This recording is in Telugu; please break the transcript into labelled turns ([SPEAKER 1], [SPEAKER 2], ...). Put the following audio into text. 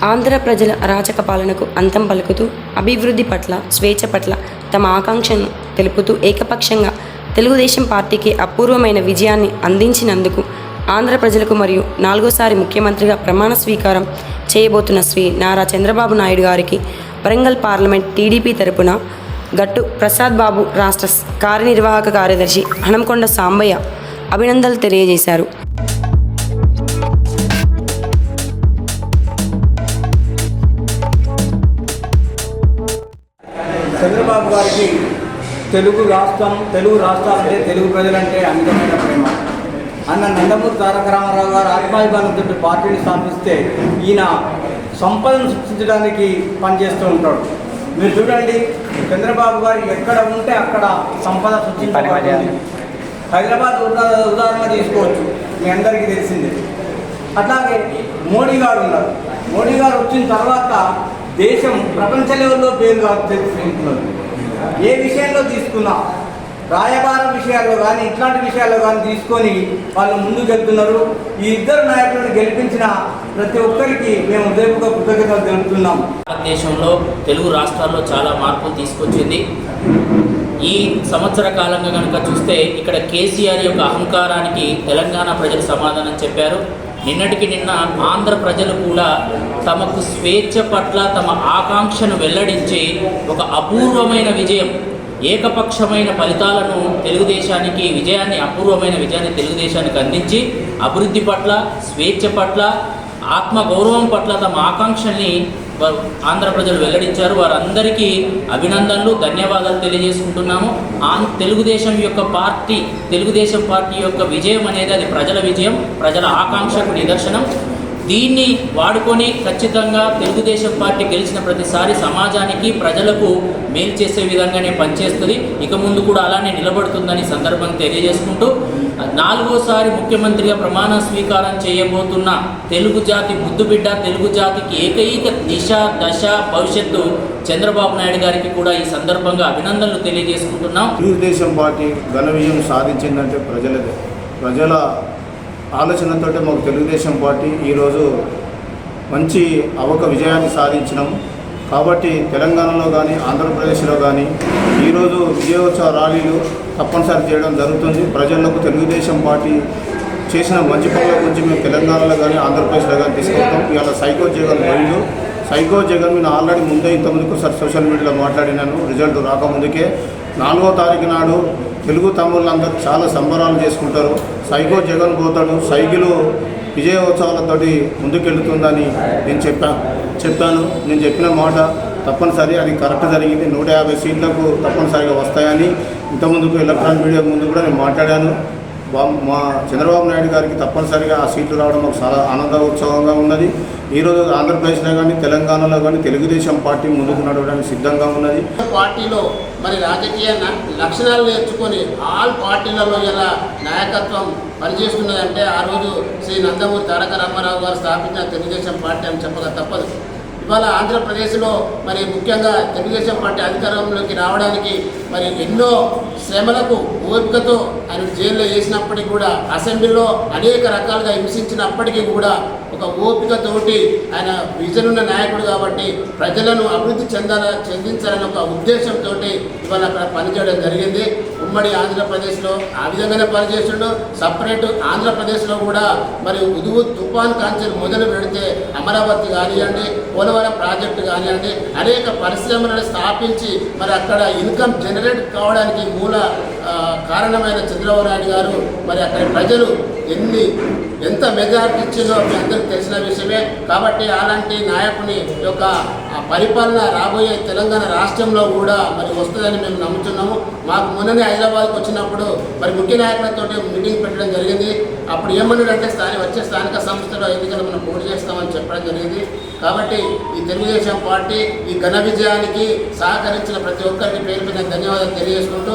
[SPEAKER 1] ఆంధ్ర ప్రజల అరాచక పాలనకు అంతం పలుకుతూ అభివృద్ధి పట్ల స్వేచ్ఛ పట్ల తమ ఆకాంక్షను తెలుపుతూ ఏకపక్షంగా తెలుగుదేశం పార్టీకి అపూర్వమైన విజయాన్ని అందించినందుకు ఆంధ్ర ప్రజలకు మరియు నాలుగోసారి ముఖ్యమంత్రిగా ప్రమాణ స్వీకారం చేయబోతున్న శ్రీ నారా చంద్రబాబు నాయుడు గారికి వరంగల్ పార్లమెంట్ టీడీపీ తరపున గట్టు ప్రసాద్ బాబు రాష్ట్ర కార్యనిర్వాహక కార్యదర్శి హనంకొండ సాంబయ్య అభినందనలు తెలియజేశారు.
[SPEAKER 2] చంద్రబాబు గారికి తెలుగు రాష్ట్రాలంటే తెలుగు ప్రజలంటే అమితమైన ప్రేమ. అన్న నందమూరి తారక రామారావు గారు ఆత్మాభిమానంతో పార్టీని స్థాపిస్తే ఈయన సంపదను సృష్టించడానికి పనిచేస్తూ ఉంటాడు. మీరు చూడండి, చంద్రబాబు గారు ఎక్కడ ఉంటే అక్కడ సంపద సృష్టించబడుతుంది. హైదరాబాద్ ఉదాహరణ తీసుకోవచ్చు, మీ అందరికీ తెలిసిందే. అట్లాగే మోడీ గారు ఉన్నారు. మోడీ గారు వచ్చిన తర్వాత దేశం ప్రపంచ లెవెల్లో పేరు తెలుసుకుంటున్నారు. ఏ విషయంలో తీసుకున్నా, రాయబార విషయాల్లో కానీ ఇట్లాంటి విషయాల్లో కానీ తీసుకొని వాళ్ళు ముందుకు వెళ్తున్నారు. ఈ ఇద్దరు నాయకులను గెలిపించిన ప్రతి ఒక్కరికి మేము హృదయపూర్వక కృతజ్ఞతలు తెలుపుతున్నాం.
[SPEAKER 3] భారతదేశంలో తెలుగు రాష్ట్రాల్లో చాలా మార్పులు తీసుకొచ్చింది. ఈ సంవత్సర కాలంగా కనుక చూస్తే ఇక్కడ కేసీఆర్ యొక్క అహంకారానికి తెలంగాణ ప్రజలు సమాధానం చెప్పారు. నిన్నటికి నిన్న ఆంధ్ర ప్రజలు కూడా తమకు స్వేచ్ఛ పట్ల తమ ఆకాంక్షను వెల్లడించి ఒక అపూర్వమైన విజయం, ఏకపక్షమైన ఫలితాలను తెలుగుదేశానికి అపూర్వమైన విజయాన్ని తెలుగుదేశానికి అందించి అభివృద్ధి పట్ల, స్వేచ్ఛ పట్ల, ఆత్మగౌరవం పట్ల తమ ఆకాంక్షల్ని ఆంధ్ర ప్రజలు వెల్లడించారు. వారందరికీ అభినందనలు, ధన్యవాదాలు తెలియజేసుకుంటున్నాము. తెలుగుదేశం పార్టీ యొక్క విజయం అనేది అది ప్రజల విజయం, ప్రజల ఆకాంక్షకు నిదర్శనం. దీన్ని వాడుకొని ఖచ్చితంగా తెలుగుదేశం పార్టీ గెలిచిన ప్రతిసారి సమాజానికి, ప్రజలకు మేలు చేసే విధంగానే పనిచేస్తుంది. ఇక ముందు కూడా అలానే నిలబడుతుందని సందర్భంగా తెలియజేసుకుంటూ, నాలుగోసారి ముఖ్యమంత్రిగా ప్రమాణ స్వీకారం చేయబోతున్న తెలుగు జాతి ముద్దుబిడ్డ, తెలుగు జాతికి ఏకైక దిశ, దశ, భవిష్యత్తు చంద్రబాబు నాయుడు గారికి కూడా ఈ సందర్భంగా అభినందనలు తెలియజేసుకుంటున్నాం.
[SPEAKER 4] తెలుగుదేశం పార్టీ ఘన విజయం సాధించిందంటే ప్రజల ఆలోచనతో మాకు తెలుగుదేశం పార్టీ ఈరోజు మంచి విజయాన్ని సాధించినాం. కాబట్టి తెలంగాణలో కానీ ఆంధ్రప్రదేశ్లో కానీ ఈరోజు విజయోత్సవ ర్యాలీలు తప్పనిసరి చేయడం జరుగుతుంది. ప్రజలకు తెలుగుదేశం పార్టీ చేసిన మంచి పనుల గురించి మేము తెలంగాణలో కానీ ఆంధ్రప్రదేశ్లో కానీ తీసుకుంటాం. ఇవాళ సైకో జగన్ నేను ఆల్రెడీ ముందే ఇంతకుముందుకు సోషల్ మీడియాలో మాట్లాడినాను. రిజల్ట్ రాకముందుకే 4వ తారీఖు నాడు తెలుగు తమ్ముళ్ళందరూ చాలా సంబరాలు చేసుకుంటారు. సైకో జగన్ పోతాడు, సైకిలు విజయోత్సవాలతోటి ముందుకెళ్తుందని నేను చెప్పాను. నేను చెప్పిన మాట తప్పనిసరి అది కరెక్ట్ జరిగింది. 150 సీట్లకు తప్పనిసరిగా వస్తాయని ఇంతకుముందుకు ఎలక్ట్రానిక్ మీడియా ముందు కూడా నేను మాట్లాడాను. మా చంద్రబాబు నాయుడు గారికి తప్పనిసరిగా ఆ సీట్లు రావడం మాకు చాలా ఆనందోత్సవంగా ఉన్నది. ఈరోజు ఆంధ్రప్రదేశ్లో కానీ తెలంగాణలో కానీ తెలుగుదేశం పార్టీ ముందుకు నడవడానికి సిద్ధంగా ఉన్నది.
[SPEAKER 5] పార్టీలో మరి రాజకీయ లక్షణాలు నేర్చుకొని ఆల్ పార్టీలలో ఇలా నాయకత్వం పనిచేస్తున్నదంటే ఆ రోజు శ్రీ నందమూరి తారక రామారావు గారు స్థాపించిన తెలుగుదేశం పార్టీ అని చెప్పక తప్పదు. ఇవాళ ఆంధ్రప్రదేశ్లో మరి ముఖ్యంగా తెలుగుదేశం పార్టీ అధికారంలోకి రావడానికి మరి ఎన్నో శ్రమలకు ఓపికతో ఆయన జైల్లో వేసినప్పటికీ కూడా, అసెంబ్లీలో అనేక రకాలుగా హింసించినప్పటికీ కూడా ఒక ఓపికతోటి ఆయన విజన్ ఉన్న నాయకుడు కాబట్టి ప్రజలను అభివృద్ధి చెందించాలనే ఒక ఉద్దేశంతో ఇవాళ అక్కడ పనిచేయడం జరిగింది. ఉమ్మడి ఆంధ్రప్రదేశ్లో ఆ విధంగానే పనిచేస్తుండో, సపరేట్ ఆంధ్రప్రదేశ్లో కూడా మరి ఉదువు తుఫాన్ కాంచెలు మొదలు పెడితే అమరావతి కానివ్వండి, పోలవరం ప్రాజెక్టు కానివ్వండి, అనేక పరిశ్రమలను స్థాపించి మరి అక్కడ ఇన్కమ్ జనరేట్ కావడానికి మూల కారణమైన చంద్రబాబు నాయుడు గారు మరి అక్కడ ప్రజలు ఎంత మెజారిటీ ఇచ్చిందో మీ అందరికీ తెలిసిన విషయమే. కాబట్టి అలాంటి నాయకుని యొక్క పరిపాలన రాబోయే తెలంగాణ రాష్ట్రంలో కూడా మరి వస్తుందని మేము నమ్ముతున్నాము. మాకు మొన్ననే హైదరాబాద్కి వచ్చినప్పుడు మరి ముఖ్య నాయకులతో మీటింగ్ పెట్టడం జరిగింది. అప్పుడు ఏమన్నాడంటే వచ్చే స్థానిక సంస్థలో ఎన్నికలు మనం పోటీ చేస్తామని చెప్పడం జరిగింది. కాబట్టి ఈ తెలుగుదేశం పార్టీ ఈ ఘన విజయానికి సహకరించిన ప్రతి ఒక్కరికి పేరు మీద ధన్యవాదాలు తెలియజేసుకుంటూ